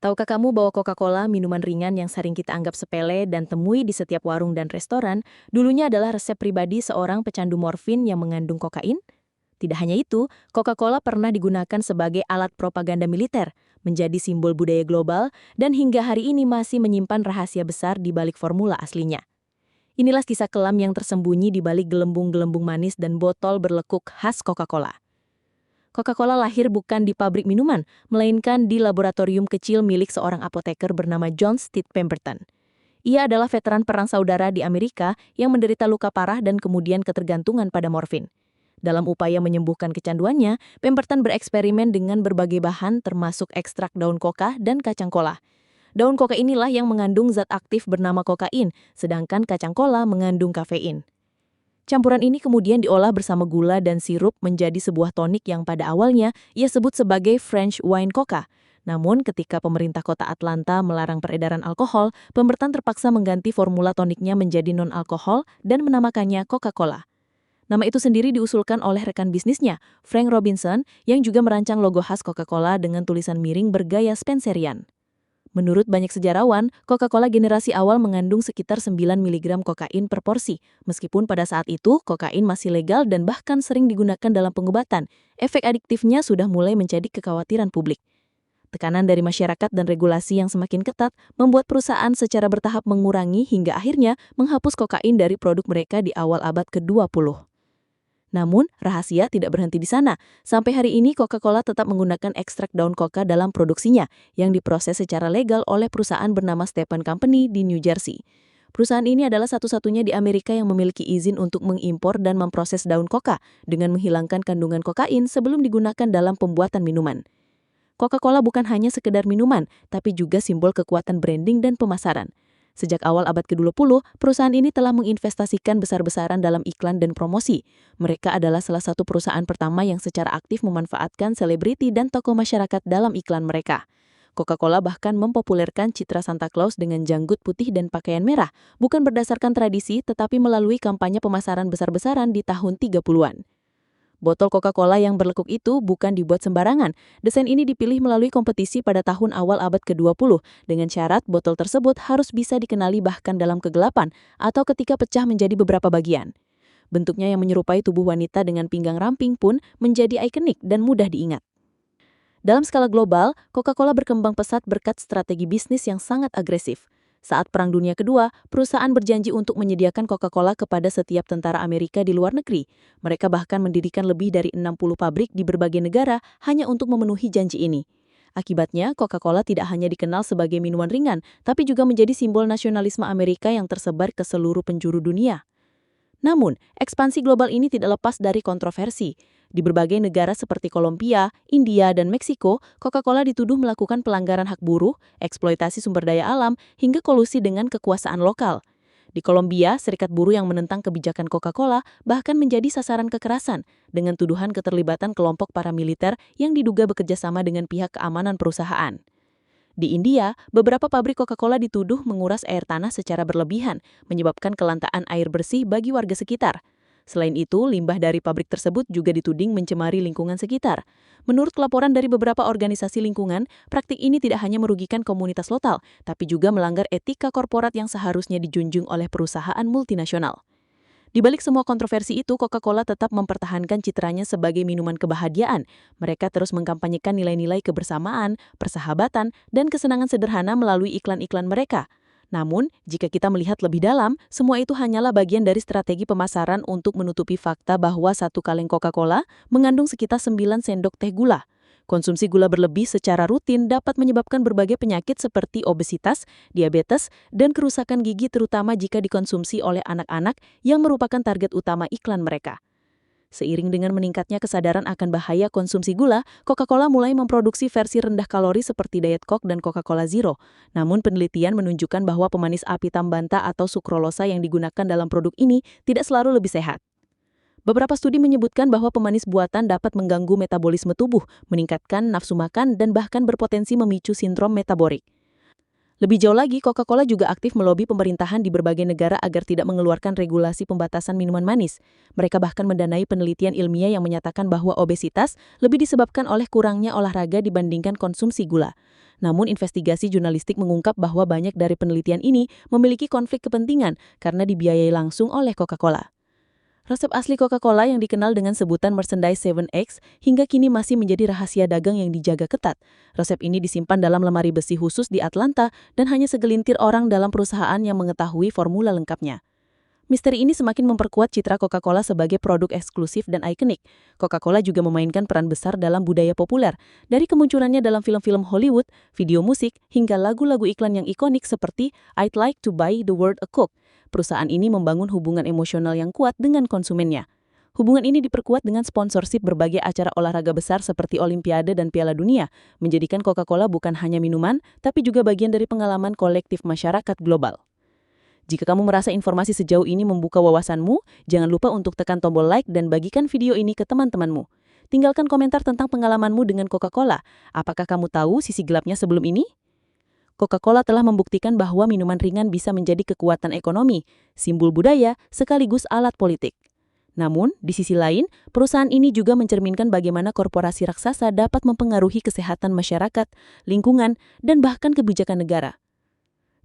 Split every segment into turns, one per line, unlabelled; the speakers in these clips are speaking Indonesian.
Tahukah kamu bahwa Coca-Cola, minuman ringan yang sering kita anggap sepele dan temui di setiap warung dan restoran, dulunya adalah resep pribadi seorang pecandu morfin yang mengandung kokain? Tidak hanya itu, Coca-Cola pernah digunakan sebagai alat propaganda militer, menjadi simbol budaya global, dan hingga hari ini masih menyimpan rahasia besar di balik formula aslinya. Inilah kisah kelam yang tersembunyi di balik gelembung-gelembung manis dan botol berlekuk khas Coca-Cola. Coca-Cola lahir bukan di pabrik minuman, melainkan di laboratorium kecil milik seorang apoteker bernama John Steed Pemberton. Ia adalah veteran perang saudara di Amerika yang menderita luka parah dan kemudian ketergantungan pada morfin. Dalam upaya menyembuhkan kecanduannya, Pemberton bereksperimen dengan berbagai bahan termasuk ekstrak daun koka dan kacang kola. Daun koka inilah yang mengandung zat aktif bernama kokain, sedangkan kacang kola mengandung kafein. Campuran ini kemudian diolah bersama gula dan sirup menjadi sebuah tonik yang pada awalnya ia sebut sebagai French Wine Coca. Namun ketika pemerintah kota Atlanta melarang peredaran alkohol, Pemberton terpaksa mengganti formula toniknya menjadi non-alkohol dan menamakannya Coca-Cola. Nama itu sendiri diusulkan oleh rekan bisnisnya, Frank Robinson, yang juga merancang logo khas Coca-Cola dengan tulisan miring bergaya Spencerian. Menurut banyak sejarawan, Coca-Cola generasi awal mengandung sekitar 9 mg kokain per porsi. Meskipun pada saat itu, kokain masih legal dan bahkan sering digunakan dalam pengobatan, efek adiktifnya sudah mulai menjadi kekhawatiran publik. Tekanan dari masyarakat dan regulasi yang semakin ketat membuat perusahaan secara bertahap mengurangi hingga akhirnya menghapus kokain dari produk mereka di awal abad ke-20. Namun, rahasia tidak berhenti di sana. Sampai hari ini, Coca-Cola tetap menggunakan ekstrak daun koka dalam produksinya, yang diproses secara legal oleh perusahaan bernama Stepan Company di New Jersey. Perusahaan ini adalah satu-satunya di Amerika yang memiliki izin untuk mengimpor dan memproses daun koka, dengan menghilangkan kandungan kokain sebelum digunakan dalam pembuatan minuman. Coca-Cola bukan hanya sekedar minuman, tapi juga simbol kekuatan branding dan pemasaran. Sejak awal abad ke-20, perusahaan ini telah menginvestasikan besar-besaran dalam iklan dan promosi. Mereka adalah salah satu perusahaan pertama yang secara aktif memanfaatkan selebriti dan tokoh masyarakat dalam iklan mereka. Coca-Cola bahkan mempopulerkan citra Santa Claus dengan janggut putih dan pakaian merah, bukan berdasarkan tradisi tetapi melalui kampanye pemasaran besar-besaran di tahun 30-an. Botol Coca-Cola yang berlekuk itu bukan dibuat sembarangan. Desain ini dipilih melalui kompetisi pada tahun awal abad ke-20, dengan syarat botol tersebut harus bisa dikenali bahkan dalam kegelapan atau ketika pecah menjadi beberapa bagian. Bentuknya yang menyerupai tubuh wanita dengan pinggang ramping pun menjadi ikonik dan mudah diingat. Dalam skala global, Coca-Cola berkembang pesat berkat strategi bisnis yang sangat agresif. Saat Perang Dunia Kedua, perusahaan berjanji untuk menyediakan Coca-Cola kepada setiap tentara Amerika di luar negeri. Mereka bahkan mendirikan lebih dari 60 pabrik di berbagai negara hanya untuk memenuhi janji ini. Akibatnya, Coca-Cola tidak hanya dikenal sebagai minuman ringan, tapi juga menjadi simbol nasionalisme Amerika yang tersebar ke seluruh penjuru dunia. Namun, ekspansi global ini tidak lepas dari kontroversi. Di berbagai negara seperti Kolombia, India, dan Meksiko, Coca-Cola dituduh melakukan pelanggaran hak buruh, eksploitasi sumber daya alam, hingga kolusi dengan kekuasaan lokal. Di Kolombia, serikat buruh yang menentang kebijakan Coca-Cola bahkan menjadi sasaran kekerasan dengan tuduhan keterlibatan kelompok paramiliter yang diduga bekerjasama dengan pihak keamanan perusahaan. Di India, beberapa pabrik Coca-Cola dituduh menguras air tanah secara berlebihan, menyebabkan kelantaan air bersih bagi warga sekitar. Selain itu, limbah dari pabrik tersebut juga dituding mencemari lingkungan sekitar. Menurut laporan dari beberapa organisasi lingkungan, praktik ini tidak hanya merugikan komunitas lokal, tapi juga melanggar etika korporat yang seharusnya dijunjung oleh perusahaan multinasional. Di balik semua kontroversi itu, Coca-Cola tetap mempertahankan citranya sebagai minuman kebahagiaan. Mereka terus mengkampanyekan nilai-nilai kebersamaan, persahabatan, dan kesenangan sederhana melalui iklan-iklan mereka. Namun, jika kita melihat lebih dalam, semua itu hanyalah bagian dari strategi pemasaran untuk menutupi fakta bahwa satu kaleng Coca-Cola mengandung sekitar 9 sendok teh gula. Konsumsi gula berlebih secara rutin dapat menyebabkan berbagai penyakit seperti obesitas, diabetes, dan kerusakan gigi terutama jika dikonsumsi oleh anak-anak yang merupakan target utama iklan mereka. Seiring dengan meningkatnya kesadaran akan bahaya konsumsi gula, Coca-Cola mulai memproduksi versi rendah kalori seperti Diet Coke dan Coca-Cola Zero. Namun penelitian menunjukkan bahwa pemanis apitam banta atau sukralosa yang digunakan dalam produk ini tidak selalu lebih sehat. Beberapa studi menyebutkan bahwa pemanis buatan dapat mengganggu metabolisme tubuh, meningkatkan nafsu makan, dan bahkan berpotensi memicu sindrom metabolik. Lebih jauh lagi, Coca-Cola juga aktif melobi pemerintahan di berbagai negara agar tidak mengeluarkan regulasi pembatasan minuman manis. Mereka bahkan mendanai penelitian ilmiah yang menyatakan bahwa obesitas lebih disebabkan oleh kurangnya olahraga dibandingkan konsumsi gula. Namun, investigasi jurnalistik mengungkap bahwa banyak dari penelitian ini memiliki konflik kepentingan karena dibiayai langsung oleh Coca-Cola. Resep asli Coca-Cola yang dikenal dengan sebutan merchandise 7X hingga kini masih menjadi rahasia dagang yang dijaga ketat. Resep ini disimpan dalam lemari besi khusus di Atlanta dan hanya segelintir orang dalam perusahaan yang mengetahui formula lengkapnya. Misteri ini semakin memperkuat citra Coca-Cola sebagai produk eksklusif dan ikonik. Coca-Cola juga memainkan peran besar dalam budaya populer, dari kemunculannya dalam film-film Hollywood, video musik, hingga lagu-lagu iklan yang ikonik seperti I'd Like to Buy the World a Coke. Perusahaan ini membangun hubungan emosional yang kuat dengan konsumennya. Hubungan ini diperkuat dengan sponsorship berbagai acara olahraga besar seperti Olimpiade dan Piala Dunia, menjadikan Coca-Cola bukan hanya minuman, tapi juga bagian dari pengalaman kolektif masyarakat global. Jika kamu merasa informasi sejauh ini membuka wawasanmu, jangan lupa untuk tekan tombol like dan bagikan video ini ke teman-temanmu. Tinggalkan komentar tentang pengalamanmu dengan Coca-Cola. Apakah kamu tahu sisi gelapnya sebelum ini? Coca-Cola telah membuktikan bahwa minuman ringan bisa menjadi kekuatan ekonomi, simbol budaya, sekaligus alat politik. Namun, di sisi lain, perusahaan ini juga mencerminkan bagaimana korporasi raksasa dapat mempengaruhi kesehatan masyarakat, lingkungan, dan bahkan kebijakan negara.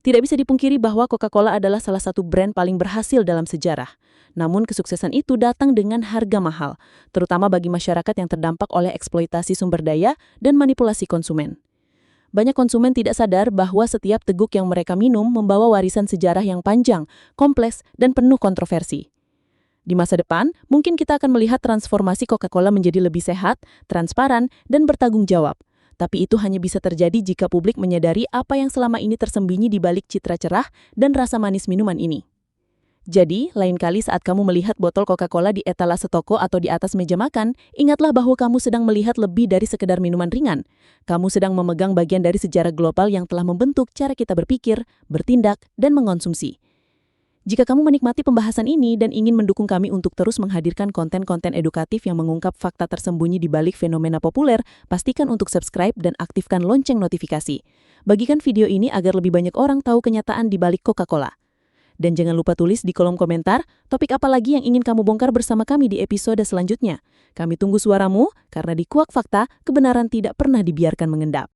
Tidak bisa dipungkiri bahwa Coca-Cola adalah salah satu brand paling berhasil dalam sejarah. Namun kesuksesan itu datang dengan harga mahal, terutama bagi masyarakat yang terdampak oleh eksploitasi sumber daya dan manipulasi konsumen. Banyak konsumen tidak sadar bahwa setiap teguk yang mereka minum membawa warisan sejarah yang panjang, kompleks, dan penuh kontroversi. Di masa depan, mungkin kita akan melihat transformasi Coca-Cola menjadi lebih sehat, transparan, dan bertanggung jawab. Tapi itu hanya bisa terjadi jika publik menyadari apa yang selama ini tersembunyi di balik citra cerah dan rasa manis minuman ini. Jadi, lain kali saat kamu melihat botol Coca-Cola di etalase toko atau di atas meja makan, ingatlah bahwa kamu sedang melihat lebih dari sekedar minuman ringan. Kamu sedang memegang bagian dari sejarah global yang telah membentuk cara kita berpikir, bertindak, dan mengonsumsi. Jika kamu menikmati pembahasan ini dan ingin mendukung kami untuk terus menghadirkan konten-konten edukatif yang mengungkap fakta tersembunyi di balik fenomena populer, pastikan untuk subscribe dan aktifkan lonceng notifikasi. Bagikan video ini agar lebih banyak orang tahu kenyataan di balik Coca-Cola. Dan jangan lupa tulis di kolom komentar topik apa lagi yang ingin kamu bongkar bersama kami di episode selanjutnya. Kami tunggu suaramu, karena di Kuak Fakta, kebenaran tidak pernah dibiarkan mengendap.